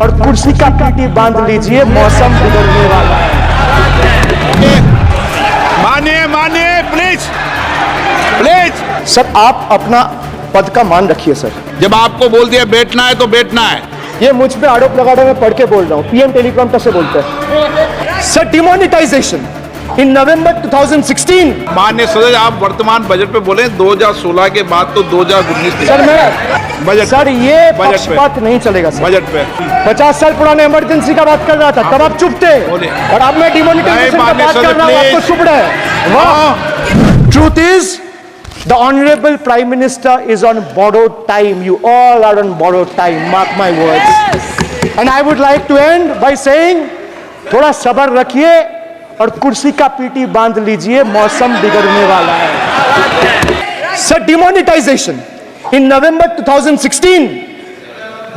और कुर्सी का पीटी बांध लीजिए, मौसम बिगड़ने वाला है। मानिए प्लीज प्लीज। सर आप अपना पद का मान रखिए सर। जब आपको बोल दिया बैठना है तो बैठना है। ये मुझ पे आरोप लगा रहे, मैं पढ़ के बोल रहा हूँ। पीएम टेलीकॉम से बोलते हैं सर डिमोनेटाइजेशन इन नवंबर 2016। माननीय सदस्य, आप वर्तमान बजट पे बोले 2016 के बाद तो 2019 सर मैं बजट सर ये बजट पे पक्षपात नहीं चलेगा सर। बजट पे 50 साल पुराने इमरजेंसी का बात कर रहा था, तब आप चुप थे, बोलिए। और अब मैं डिमोनेटाइजेशन का बात कर रहा हूँ, आपको चुप रहे। वाह। Truth is the honourable prime minister is on borrowed time. You all are on borrowed time. Mark my words. And I would like to end by saying, थोड़ा सब्र रखिए और कुर्सी का पीटी बांध लीजिए, मौसम बिगड़ने वाला है। Sir demonetisation in November 2016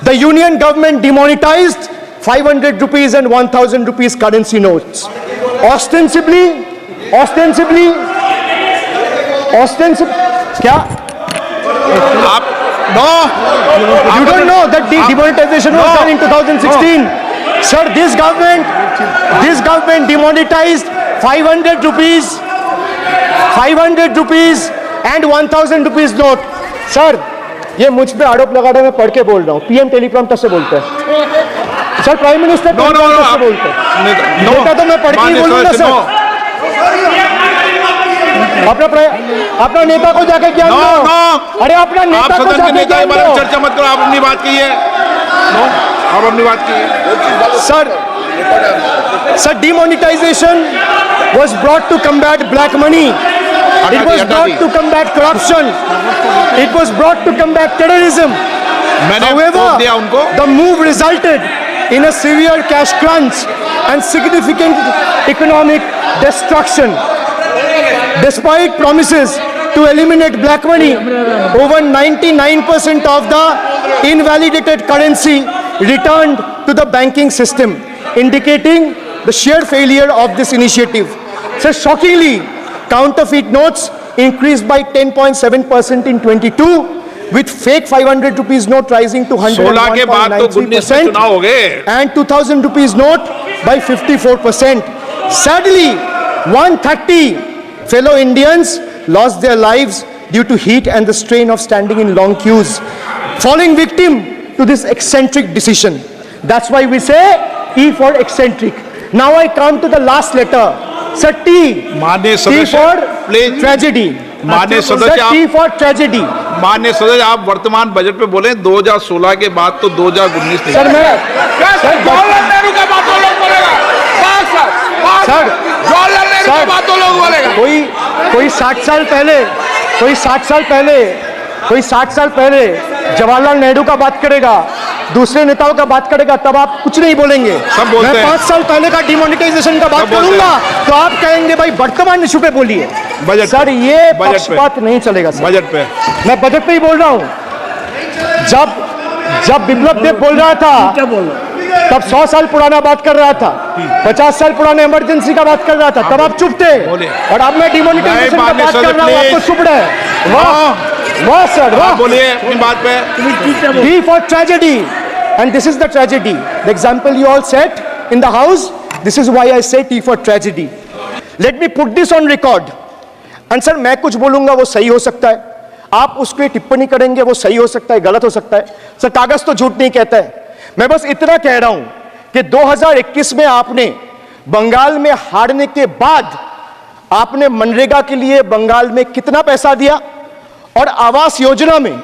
the union government demonetized 500 rupees and 1000 rupees currency notes. Ostensibly क्या आप no you don't know that the demonetization was done in 2016. Sir, this government demonetized 500 rupees and 1000 rupees note. Sir ये मुझ पे आरोप लगा रहे, मैं पढ़ के बोल रहा हूँ। पीएम टेलीकॉम से बोलते हैं सर, प्राइम मिनिस्टर नो से बोलते हैं। नेता तो मैं पढ़ के ही बोलूंगा सर। अपना नेता को जाके ज्ञान दो। अरे अपना नेता को जाके ज्ञान दो। चर्चा मत करो, आप अपनी बात कीजिए। आप अपनी बात कीजिए। Sir, demonetization was brought to combat black money. It was brought to combat corruption. It was brought to combat terrorism. However, the move resulted in a severe cash crunch and significant economic destruction. Despite promises to eliminate black money, over 99% of the invalidated currency returned to the banking system, indicating the sheer failure of this initiative. So shockingly, counterfeit notes increased by 10.7% in 22, with fake 500 rupees note rising to 101.93% and 2000 rupees note by 54%. Sadly, 130 fellow Indians lost their lives due to heat and the strain of standing in long queues, falling victim to this eccentric decision. That's why we say E for eccentric. Now I come to the last letter. Sir, T. T for tragedy. माननीय सदस्य, T for tragedy. माननीय सदस्य, आप वर्तमान budget पे बोले 2016 के बाद तो 2019 नहीं। सर मैं जवाहरलाल नेहरू का बात तो लोग बोलेगा। सर जवाहरलाल नेहरू का बात तो लोग बोलेगा। कोई 60 साल पहले जवाहरलाल नेहरू का बात करेगा, दूसरे नेताओं का बात करेगा, तब आप कुछ नहीं बोलेंगे। सब बोलते मैं हैं। 5 साल पहले का डिमोनेटाइजेशन का बात करूंगा तो आप कहेंगे भाई वर्तमान इशू पे बोलिए। बजट सर ये पक्षपात नहीं चलेगा सर। बजट पे मैं बजट पे ही बोल रहा हूँ। जब बिप्लब देव बोल रहा था तब 100 साल पुराना बात कर रहा था, 50 साल पुराने इमरजेंसी का बात कर रहा था, तब आप चुप थे, और अब मैं डिमोनेटाइजेशन का बात कर रहा हूँ, आपको चुप रहे। वाह सर, वाह। बोलिए अपनी बात पे। D for tragedy, and this is the tragedy. The example you all set in the house. This is why I say T for tragedy. Let me put this on record. And sir, मैं कुछ बोलूंगा वो सही हो सकता है, आप उस पर टिप्पणी करेंगे वो सही हो सकता है, गलत हो सकता है। सर कागज तो झूठ नहीं कहता है। मैं बस इतना कह रहा हूं कि 2021 में आपने बंगाल में हारने के बाद आपने मनरेगा के लिए बंगाल में कितना पैसा दिया, और आवास योजना में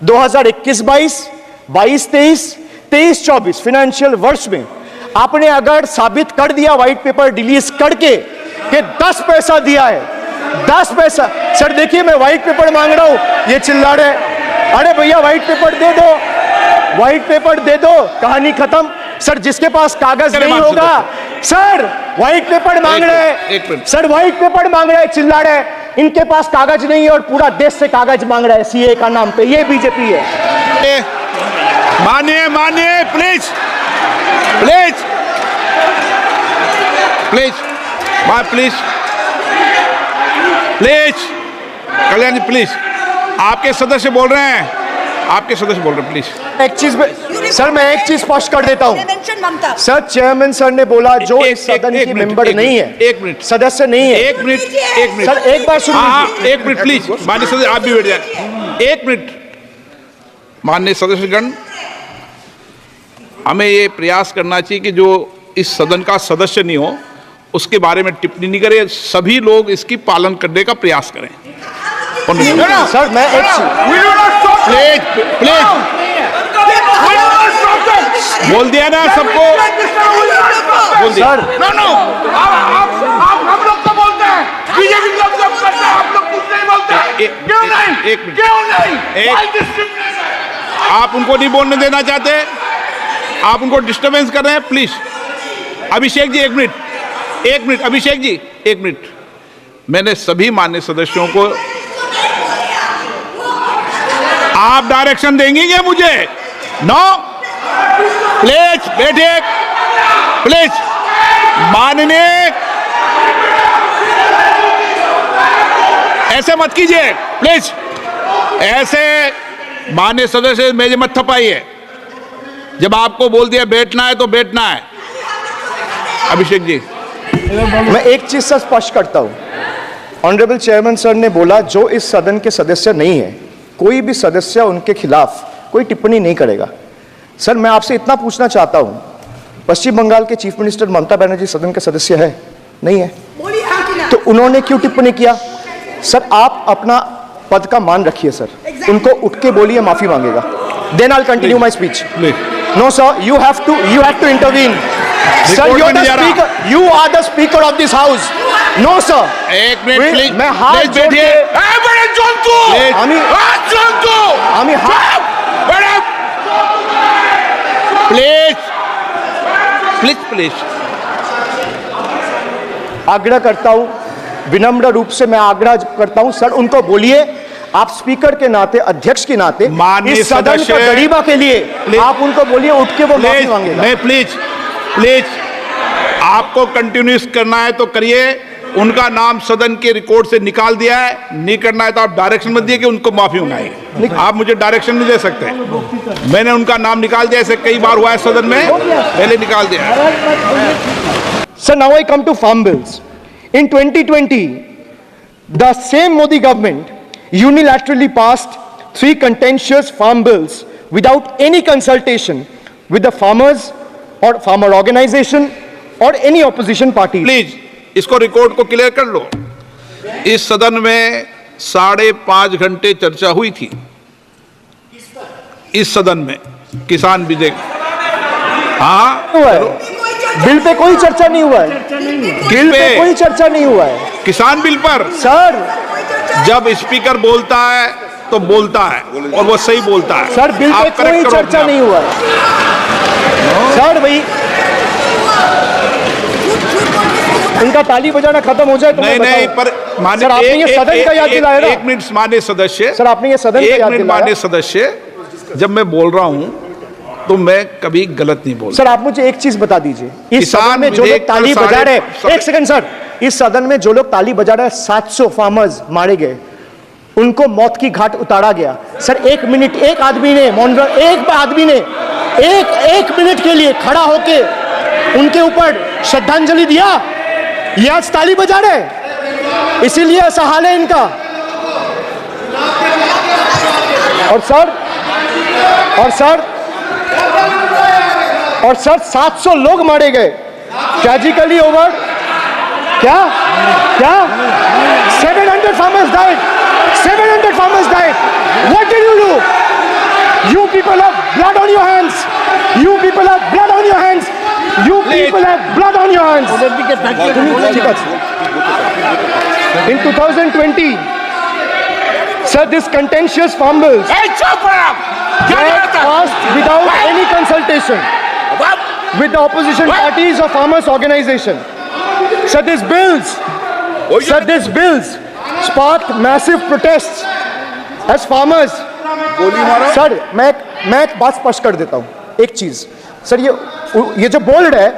2021-22, 22-23, 23-24 फाइनेंशियल वर्ष में आपने अगर साबित कर दिया व्हाइट पेपर रिलीज करके कि 10 पैसा दिया है, 10 पैसा। सर देखिए मैं व्हाइट पेपर मांग रहा हूं, ये चिल्ला रहे, अरे भैया व्हाइट पेपर दे दो, व्हाइट पेपर दे दो, कहानी खत्म। सर जिसके पास कागज नहीं होगा, सर व्हाइट पेपर मांग रहे हैं, सर व्हाइट पेपर मांग रहे हैं, चिल्ला रहे हैं, इनके पास कागज नहीं है और पूरा देश से कागज मांग रहा है सीए का नाम पे। ये बीजेपी है। मानिए प्लीज कल्याण जी प्लीज। आपके सदस्य बोल रहे हैं, आपके सदस्य बोल रहे हैं, प्लीज। एक चीज सर, मैं एक चीज स्पष्ट कर देता हूँ। सर, चेयरमैन सर ने बोला जो इस सदन की मेंबर नहीं है, एक मिनट, सदस्य नहीं है। एक मिनट सर, एक बार सुनिए। हाँ, एक मिनट प्लीज, माननीय सदस्य आप भी बैठ जाए। एक मिनट, माननीय सदस्यगण, हमें ये प्रयास करना चाहिए कि जो इस सदन का सदस्य नहीं हो उसके बारे में टिप्पणी नहीं करें, सभी लोग इसकी पालन करने का प्रयास करें। सर, मैं एक प्लीज प्लीज बोल दिया ना सबको, बोल दिया। सर, आप हम लोग तो बोलते हैं, बीजेपी लोग जब करते हैं आप लोग कुछ नहीं बोलते। क्यों नहीं? एक मिनट, क्यों नहीं? आप उनको नहीं बोलने देना चाहते, आप उनको डिस्टर्बेंस कर रहे हैं, प्लीज। अभिषेक जी एक मिनट, अभिषेक जी एक मिनट। मैंने सभी मान्य सदस्यों को, आप डायरेक्शन देंगे क्या मुझे? नो, प्लीज बैठिए, प्लीज। माननीय, ऐसे मत कीजिए प्लीज, ऐसे माननीय सदस्य मेरे मत थपाइए। जब आपको बोल दिया बैठना है तो बैठना है। अभिषेक जी, मैं एक चीज से स्पष्ट करता हूं। ऑनरेबल चेयरमैन सर ने बोला जो इस सदन के सदस्य नहीं है, कोई भी सदस्य उनके खिलाफ कोई टिप्पणी नहीं करेगा। सर, मैं आपसे इतना पूछना चाहता हूं, पश्चिम बंगाल के चीफ मिनिस्टर ममता बनर्जी सदन के सदस्य है? नहीं है, तो उन्होंने क्यों टिप्पणी किया? सर, आप अपना पद का मान रखिए सर, उनको उठ के बोलिए माफी मांगेगा। Then I continue my speech. No sir, you have to intervene. Sir, you're the speaker. You are the speaker of this house. No sir. एक मिनट प्लीज, मैं हाथ जोड़ के बड़े जंतु, আমি হাত प्लीज प्लीज प्लीज आग्रह करता हूं, विनम्र रूप से मैं आग्रह करता हूं सर, उनको बोलिए आप स्पीकर के नाते, अध्यक्ष के नाते, माननीय इस सदन का गरिमा के लिए आप उनको बोलिए उठ के वो माफी मांगेगा। नहीं, प्लीज प्लीज, आपको कंटिन्यूस करना है तो करिए। उनका नाम सदन के रिकॉर्ड से निकाल दिया है, नहीं करना है तो आप डायरेक्शन मत दिए कि उनको माफी मंगाइए। आप मुझे डायरेक्शन नहीं दे सकते, मैंने उनका नाम निकाल दिया, ऐसे कई बार हुआ है सदन में, पहले निकाल दिया। Sir, now I come to farm bills. In 2020, the same Modi government unilaterally passed 3 contentious farm bills without any consultation with the farmers or farmer organization or any opposition party. Please इसको record को clear कर लो। इस सदन में 5.5 घंटे चर्चा हुई थी, इस सदन में किसान विधेयक। हाँ, हुआ है, बिल पे कोई चर्चा नहीं हुआ है, बिल पे कोई चर्चा नहीं हुआ है किसान बिल पर। सर। जब स्पीकर बोलता है तो बोलता है और वो सही बोलता है। सर, बिल पे आप correct कोई करो चर्चा अपने नहीं हुआ है सर। भाई इनका ताली बजाना खत्म हो जाए तो नहीं मैं नहीं, बताऊं। पर माननीय, सर, आपने ये सदन का याद दिलाया ना। एक मिनट माननीय सदस्य, सर, आपने ये सदन का एक याद मिनट दिलाया। माननीय सदस्य, जब मैं बोल रहा हूं तो मैं कभी गलत नहीं बोल। सर, आप मुझे एक चीज बता दीजिए, इस किसान सदन में जो लोग विधेयक पर ताली बजा रहे हैं, साढ़े- एक सेकंड सर, इस सदन में जो लोग ताली बजा रहे हैं, 700 फार्मर्स मारे गए, उनको मौत की घाट उतारा गया। सर, एक मिनट, एक आदमी ने एक मिनट के लिए खड़ा होके उनके ऊपर श्रद्धांजलि दिया, ये आज ताली बजा रहे हैं, इसीलिए ऐसा हाल है इनका। और सर 700 लोग मारे गए, ट्रेजिकली ओवर। क्या 700 farmers died. 700 farmers died. What did you do? You people have blood on your hands. You people have blood on your hands. You people have blood on your hands. ঠিক আছে। In 2020, sir, this contentious farm bills were passed without any consultation with the opposition parties or farmers organization. Sir, these bills sparked massive protests as farmers. Sir, मैं एक बात स्पष्ट कर देता हूँ, एक चीज सर, ये जो बोल रहा है,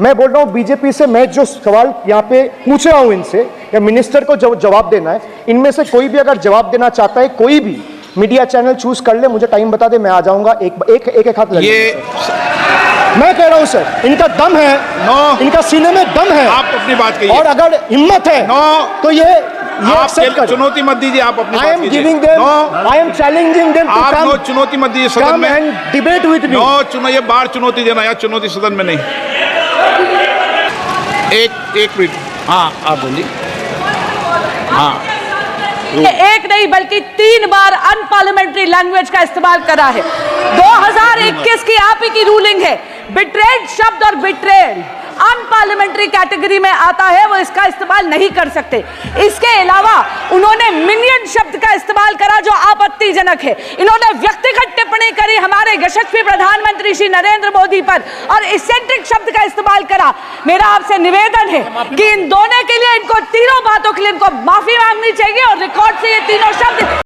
मैं बोल रहा हूँ बीजेपी से, मैं जो सवाल यहाँ पे पूछ रहा हूँ इनसे, या मिनिस्टर को जवाब देना है, इनमें से कोई भी अगर जवाब देना चाहता है, कोई भी, मीडिया चैनल चूज कर ले, मुझे टाइम बता दे, मैं आ जाऊंगा, एक हाथ लगे। ये मैं कह रहा हूं सर, इनका दम है, इनका सीने में दम है, आप अपनी बात कहिए। और अगर हिम्मत है तो ये आप accept करें। चुनौती मत दीजिए, आप अपनी I बात am कीजिए। giving them, I am challenging them to आप come, नो चुनौती मत दीजिए सदन come में। and debate with me. No ये बाहर चुनौती देना, या चुनौती सदन में नहीं। एक मिनट, हाँ आप बोलिए। हाँ, एक नहीं बल्कि 3 बार अनपार्लियामेंट्री लैंग्वेज का इस्तेमाल करा है। 2021 की आप ही की रूलिंग है, बिट्रेड शब्द और बिट्रेड अनपार्लियामेंट्री कैटेगरी में आता है, वो इसका इस्तेमाल नहीं कर सकते। इसके अलावा उन्होंने मिनियन शब्द का इस्तेमाल करा जो आपत्तिजनक है। इन्होंने व्यक्तिगत टिप्पणी करी हमारे यशस्वी प्रधानमंत्री श्री नरेंद्र मोदी पर और इसेंट्रिक शब्द का इस्तेमाल करा। मेरा आपसे निवेदन है कि इन दोनों के लिए, इनको तीनों बातों के लिए इनको माफी मांगनी चाहिए और रिकॉर्ड से ये तीनों शब्द